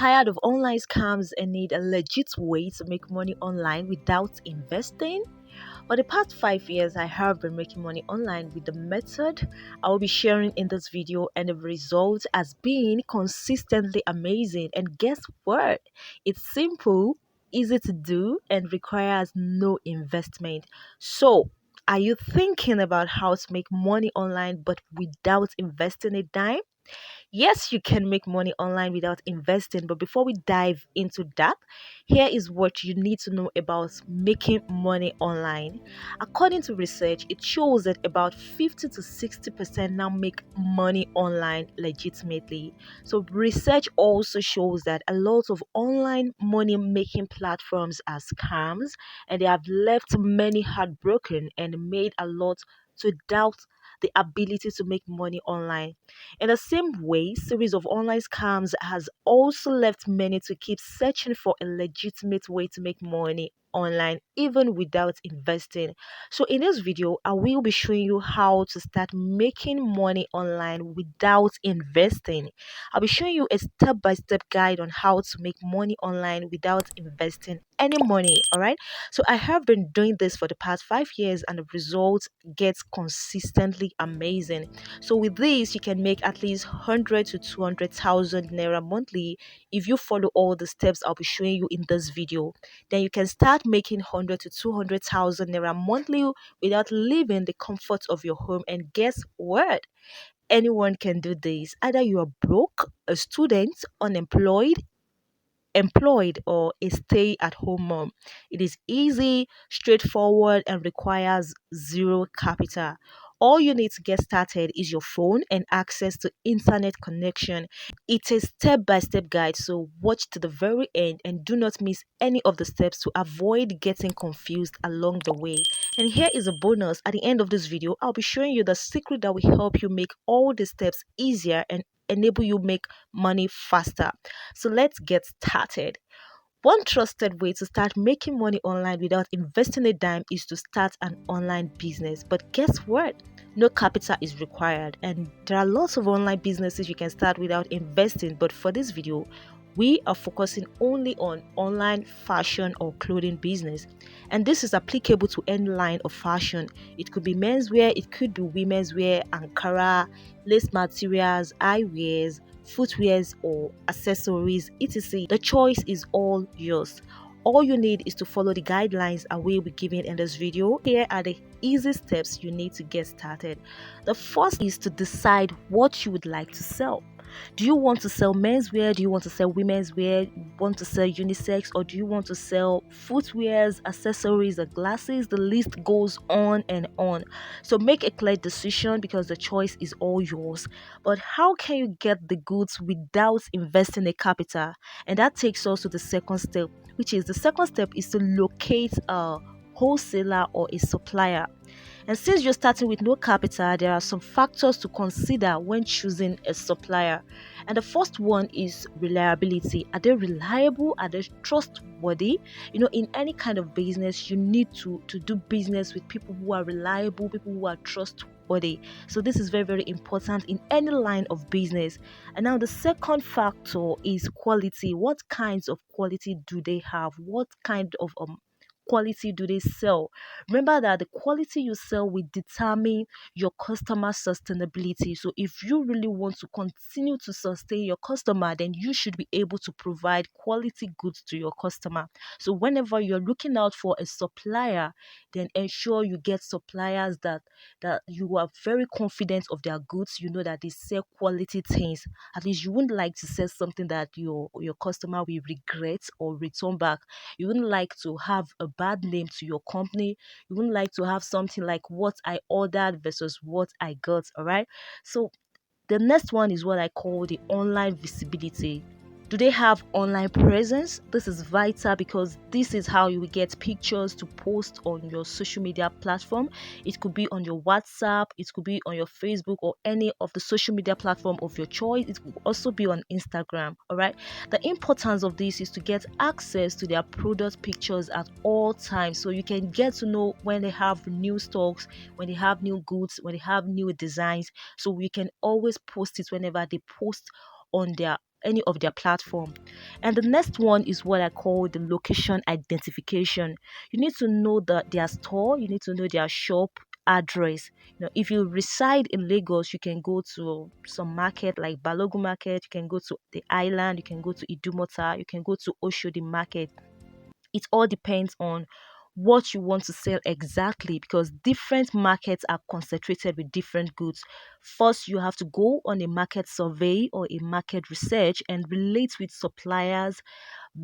tired of online scams and need a legit way to make money online without investing? For the past 5 years, I have been making money online with the method I will be sharing in this video, and the result has been consistently amazing. And guess what? It's simple, easy to do, and requires no investment. So, are you thinking about how to make money online but without investing a dime? Yes, you can make money online without investing, but before we dive into that, here is what you need to know about making money online. According to research, it shows that about 50 to 60% now make money online legitimately. So, research also shows that a lot of online money making platforms are scams, and they have left many heartbroken and made a lot to doubt the ability to make money online. In the same way, series of online scams has also left many to keep searching for a legitimate way to make money online even without investing. So in this video, I will be showing you how to start making money online without investing. I'll be showing you a step-by-step guide on how to make money online without investing any money, all right? So I have been doing this for the past 5 years and the results get consistently amazing. So with this, you can make at least 100 to 200,000 naira monthly if you follow all the steps I'll be showing you in this video. Then you can start making 100 to 200,000 naira monthly without leaving the comfort of your home. And guess what? Anyone can do this. Either you are broke, a student, unemployed, employed, or a stay at home mom. It is easy, straightforward, and requires zero capital. All you need to get started is your phone and access to internet connection. It's a step-by-step guide, so watch to the very end and do not miss any of the steps to avoid getting confused along the way. And here is a bonus. At the end of this video, I'll be showing you the secret that will help you make all the steps easier and enable you make money faster. So let's get started. One trusted way to start making money online without investing a dime is to start an online business. But guess what? No capital is required, and there are lots of online businesses you can start without investing. But for this video, we are focusing only on online fashion or clothing business, and this is applicable to any line of fashion. It could be menswear, it could be women's wear, ankara, lace materials, eyewears, footwears, or accessories, etc. The choice is all yours. All you need is to follow the guidelines I will be giving in this video. Here are the easy steps you need to get started. The first is to decide what you would like to sell. Do you want to sell menswear? Do you want to sell women's wear? Do you want to sell unisex? Or do you want to sell footwears, accessories, or glasses? The list goes on and on. So make a clear decision because the choice is all yours. But how can you get the goods without investing a capital? And that takes us to the second step, which is the second step is to locate a wholesaler or a supplier. And since you're starting with no capital, there are some factors to consider when choosing a supplier. And the first one is reliability. Are they reliable? Are they trustworthy? In any kind of business, you need to do business with people who are reliable, people who are trustworthy. So this is very, very important in any line of business. And now the second factor is quality. What kinds of quality do they have? What kind of quality do they sell? Remember that the quality you sell will determine your customer sustainability. So if you really want to continue to sustain your customer, then you should be able to provide quality goods to your customer. So whenever you're looking out for a supplier, then ensure you get suppliers that you are very confident of their goods. You know that they sell quality things. At least you wouldn't like to sell something that your customer will regret or return back. You wouldn't like to have a bad name to your company. You wouldn't like to have something like what I ordered versus what I got. All right. So the next one is what I call the online visibility. Do they have online presence? This is vital because this is how you will get pictures to post on your social media platform. It could be on your WhatsApp, it could be on your Facebook or any of the social media platform of your choice. It could also be on Instagram. All right. The importance of this is to get access to their product pictures at all times, so you can get to know when they have new stocks, when they have new goods, when they have new designs. So we can always post it whenever they post on their any of their platform. And the next one is what I call the location identification. You need to know their store, you need to know their shop address. If you reside in Lagos, you can go to some market like Balogun market, you can go to the island, you can go to Idumota, you can go to Oshodi market. It all depends on what you want to sell exactly, because different markets are concentrated with different goods. First, you have to go on a market survey or a market research and relate with suppliers,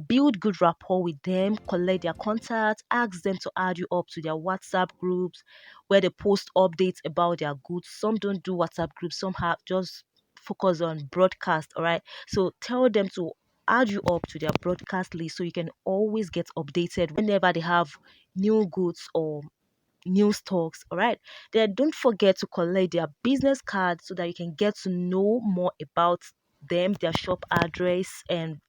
build good rapport with them, collect their contacts, ask them to add you up to their WhatsApp groups where they post updates about their goods. Some don't do WhatsApp groups, some have just focus on broadcast. All right. So tell them to add you up to their broadcast list so you can always get updated whenever they have new goods or new stocks. All right. Then don't forget to collect their business card so that you can get to know more about them, their shop address, and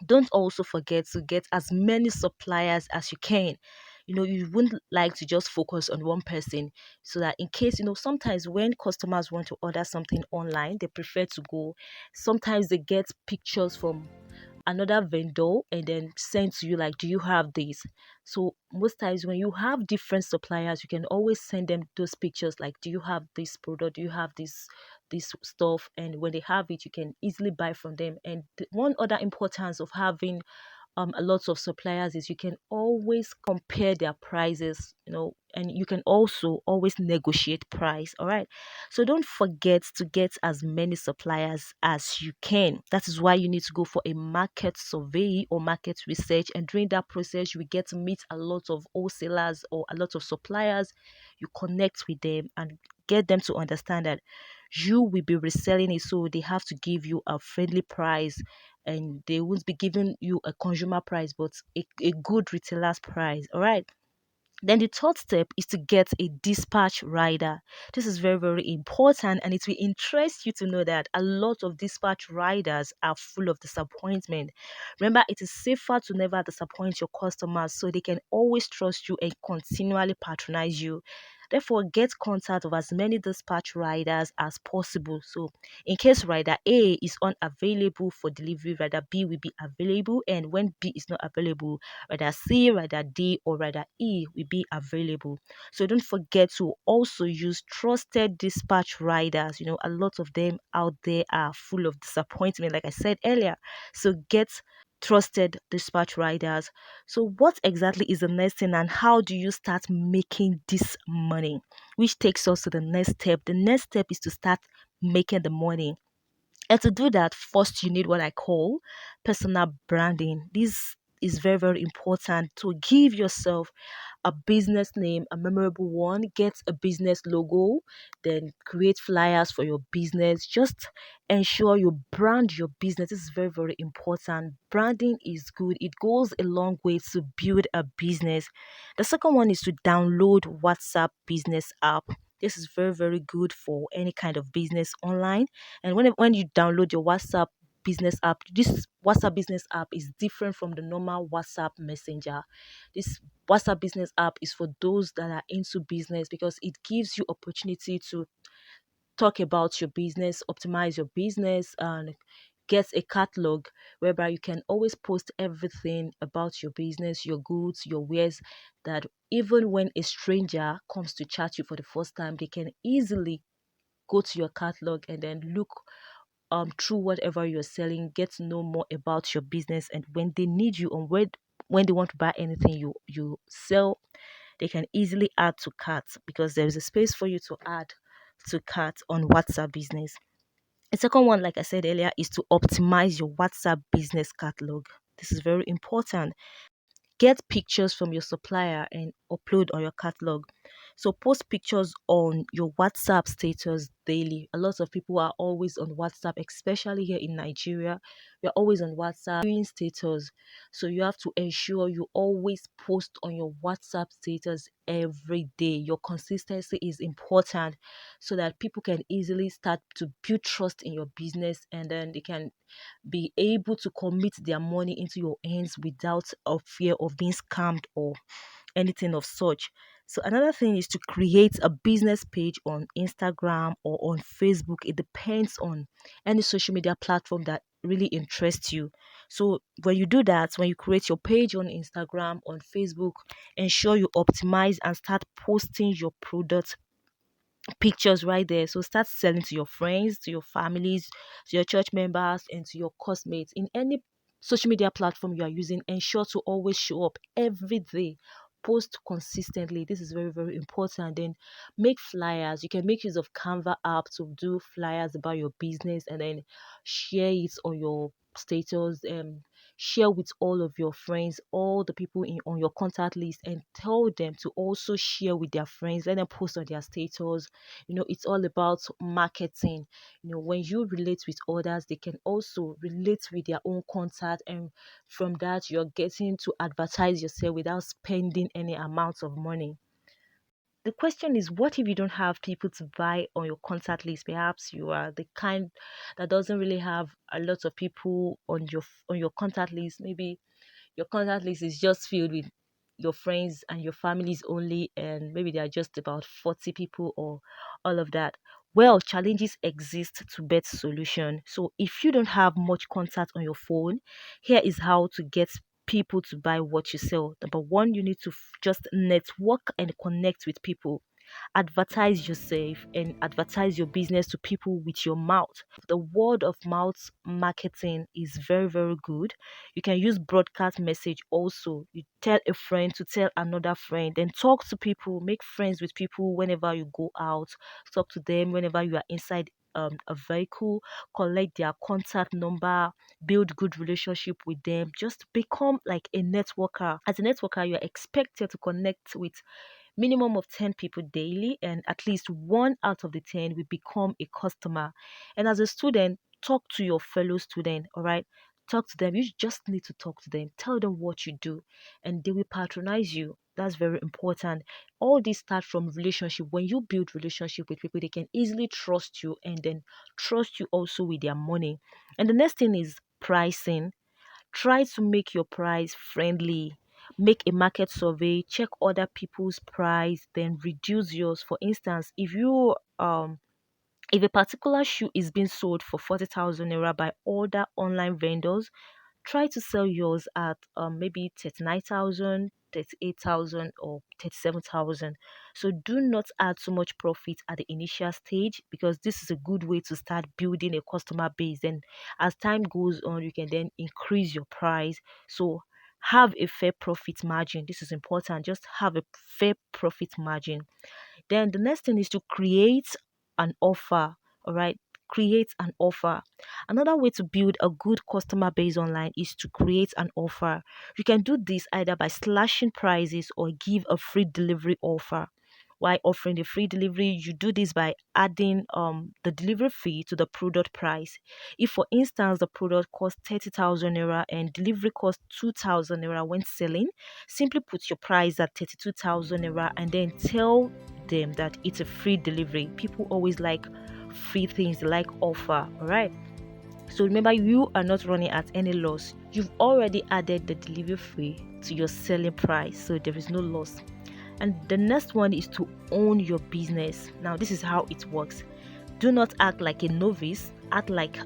don't also forget to get as many suppliers as you can. You wouldn't like to just focus on one person, so that in case, sometimes when customers want to order something online, they prefer to go. Sometimes they get pictures from another vendor and then send to you like, do you have this? So most times when you have different suppliers, you can always send them those pictures like, do you have this product, do you have this stuff? And when they have it, you can easily buy from them. And one other importance of having a lot of suppliers is you can always compare their prices, and you can also always negotiate price. All right. So don't forget to get as many suppliers as you can. That is why you need to go for a market survey or market research. And during that process, you will get to meet a lot of wholesalers or a lot of suppliers. You connect with them and get them to understand that you will be reselling it, so they have to give you a friendly price, and they won't be giving you a consumer price but a good retailer's price. All right. Then the third step is to get a dispatch rider. This is very, very important, and it will interest you to know that a lot of dispatch riders are full of disappointment. Remember, it is safer to never disappoint your customers so they can always trust you and continually patronize you. Therefore, get contact of as many dispatch riders as possible. So, in case rider A is unavailable for delivery, rider B will be available, and when B is not available, rather C, rather D, or rather E will be available. So don't forget to also use trusted dispatch riders. A lot of them out there are full of disappointment, like I said earlier. So get trusted dispatch riders. So what exactly is the next thing, and how do you start making this money? Which takes us to the next step. The next step is to start making the money. And to do that, first you need what I call personal branding. This is very, very important to give yourself a business name, a memorable one. Get a business logo, then create flyers for your business. Just ensure you brand your business. This is very, very important. Branding is good, it goes a long way to build a business. The second one is to download WhatsApp business app. This is very, very good for any kind of business online. And when you download your WhatsApp business app, this WhatsApp business app is different from the normal WhatsApp messenger. This WhatsApp business app is for those that are into business, because it gives you opportunity to talk about your business, optimize your business, and get a catalog whereby you can always post everything about your business, your goods, your wares, that even when a stranger comes to chat you for the first time, they can easily go to your catalog and then look through whatever you're selling, get to know more about your business, and when they need you, and when they want to buy anything you sell, they can easily add to cart, because there is a space for you to add to cart on WhatsApp business. The second one, like I said earlier, is to optimize your WhatsApp business catalog. This is very important. Get pictures from your supplier and upload on your catalog. So post pictures on your WhatsApp status daily. A lot of people are always on WhatsApp, especially here in Nigeria. We're always on WhatsApp doing status. So you have to ensure you always post on your WhatsApp status every day. Your consistency is important so that people can easily start to build trust in your business, and then they can be able to commit their money into your hands without a fear of being scammed or anything of such. So another thing is to create a business page on Instagram or on Facebook. It depends on any social media platform that really interests you. So when you do that, when you create your page on Instagram, on Facebook, ensure you optimize and start posting your product pictures right there. So start selling to your friends, to your families, to your church members, and to your classmates in any social media platform you are using. Ensure to always show up every day. Post consistently. This is very, very important. Then make flyers. You can make use of Canva app to do flyers about your business and then share it on your status. Share with all of your friends, all the people in on your contact list, and tell them to also share with their friends. Let them post on their status. It's all about marketing. When you relate with others, they can also relate with their own contact, and from that you're getting to advertise yourself without spending any amount of money. The question is, what if you don't have people to buy on your contact list? Perhaps you are the kind that doesn't really have a lot of people on your contact list. Maybe your contact list is just filled with your friends and your families only, and maybe there are just about 40 people or all of that. Well, challenges exist to better solution. So if you don't have much contact on your phone, here is how to get people to buy what you sell. Number one, you need to just network and connect with people. Advertise yourself and advertise your business to people with your mouth. The word of mouth marketing is very, very good. You can use broadcast message also. You tell a friend to tell another friend, then talk to people, make friends with people whenever you go out, talk to them whenever you are inside a vehicle, collect their contact number, build good relationship with them, just become like a networker. As a networker, you are expected to connect with minimum of 10 people daily, and at least one out of the 10 will become a customer. And as a student, talk to your fellow student, all right? Talk to them. You just need to talk to them. Tell them what you do, and they will patronize you. That's very important. All this starts from relationship. When you build relationship with people, they can easily trust you and then trust you also with their money. And the next thing is pricing. Try to make your price friendly. Make a market survey, check other people's price, then reduce yours. For instance, if a particular shoe is being sold for 40,000 naira by other online vendors, try to sell yours at maybe 39,000, 38,000, or 37,000. So do not add too much profit at the initial stage, because this is a good way to start building a customer base. Then as time goes on, you can then increase your price. So have a fair profit margin. This is important. Just have a fair profit margin. Then the next thing is to create an offer. All right. Create an offer. Another way to build a good customer base online is to create an offer. You can do this either by slashing prices or give a free delivery offer. While offering the free delivery, you do this by adding the delivery fee to the product price. If, for instance, the product costs 30,000 naira and delivery costs 2,000 naira when selling, simply put your price at 32,000 naira and then tell them that it's a free delivery. People always like free things, they like offer. All right. So remember, you are not running at any loss. You've already added the delivery fee to your selling price, so there is no loss. And the next one is to own your business. Now, this is how it works. Do not act like a novice. Act like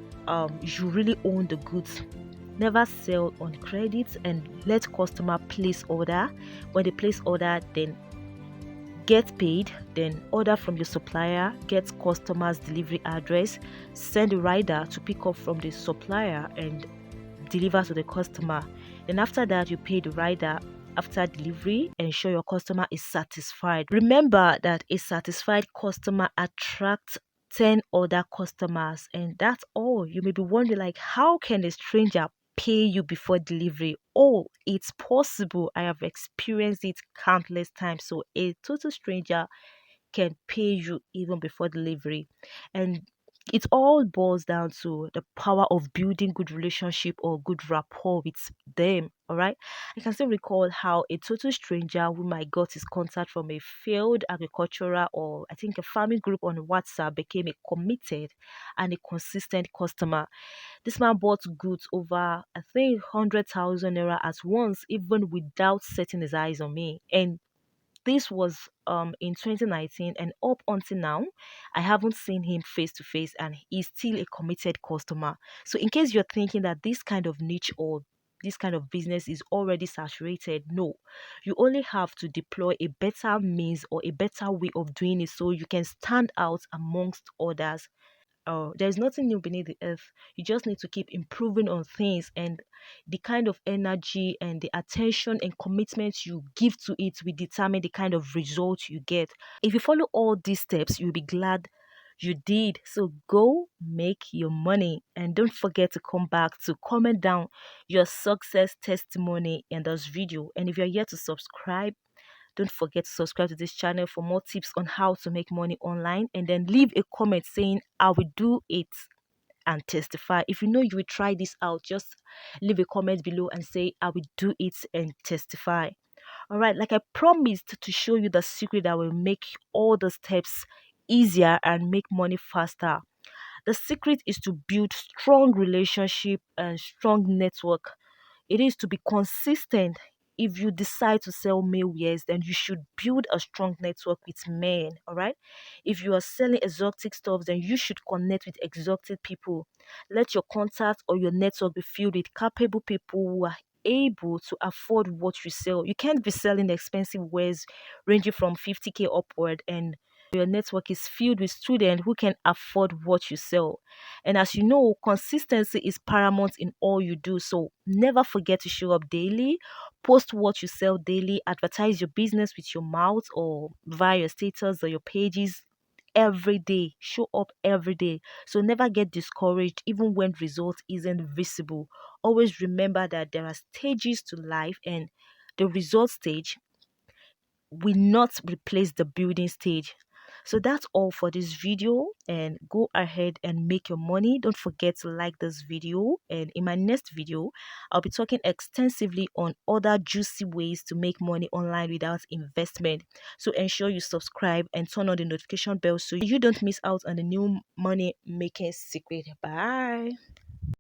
you really own the goods. Never sell on credit, and let customer place order. When they place order, then get paid, then order from your supplier, get customer's delivery address, send a rider to pick up from the supplier and deliver to the customer. Then after that, you pay the rider after delivery. Ensure your customer is satisfied. Remember that a satisfied customer attracts 10 other customers, and that's all. You may be wondering, like, how can a stranger pay you before delivery? Oh, it's possible. I have experienced it countless times. So a total stranger can pay you even before delivery. And it all boils down to the power of building good relationship or good rapport with them. All right. I can still recall how a total stranger whom I got his contact from a failed agricultural, or I think a farming group on WhatsApp, became a committed and a consistent customer. This man bought goods over, I think, 100,000 naira at once, even without setting his eyes on me. And This was in 2019, and up until now, I haven't seen him face to face, and he's still a committed customer. So, in case you're thinking that this kind of niche or this kind of business is already saturated, no, you only have to deploy a better means or a better way of doing it so you can stand out amongst others. There's nothing new beneath the earth. You just need to keep improving on things, and the kind of energy and the attention and commitment you give to it will determine the kind of result you get. If you follow all these steps, you'll be glad you did. So go make your money, and don't forget to come back to comment down your success testimony in this video. And if you're yet to subscribe, don't forget to subscribe to this channel for more tips on how to make money online, and then leave a comment saying I will do it and testify. If you know you will try this out, just leave a comment below and say I will do it and testify. All right, like I promised to show you the secret that will make all the steps easier and make money faster. The secret is to build strong relationship and strong network. It is to be consistent. If you decide to sell male wears, then you should build a strong network with men. All right. If you are selling exotic stuff, then you should connect with exotic people. Let your contact or your network be filled with capable people who are able to afford what you sell. You can't be selling expensive wares ranging from 50K upward, and your network is filled with students who can afford what you sell. And as you know, consistency is paramount in all you do. So never forget to show up daily, post what you sell daily, advertise your business with your mouth or via your status or your pages every day. Show up every day. So never get discouraged even when result isn't visible. Always remember that there are stages to life, and the result stage will not replace the building stage. So that's all for this video, and go ahead and make your money. Don't forget to like this video, and in my next video I'll be talking extensively on other juicy ways to make money online without investment. So ensure you subscribe and turn on the notification bell so you don't miss out on the new money making secret. Bye.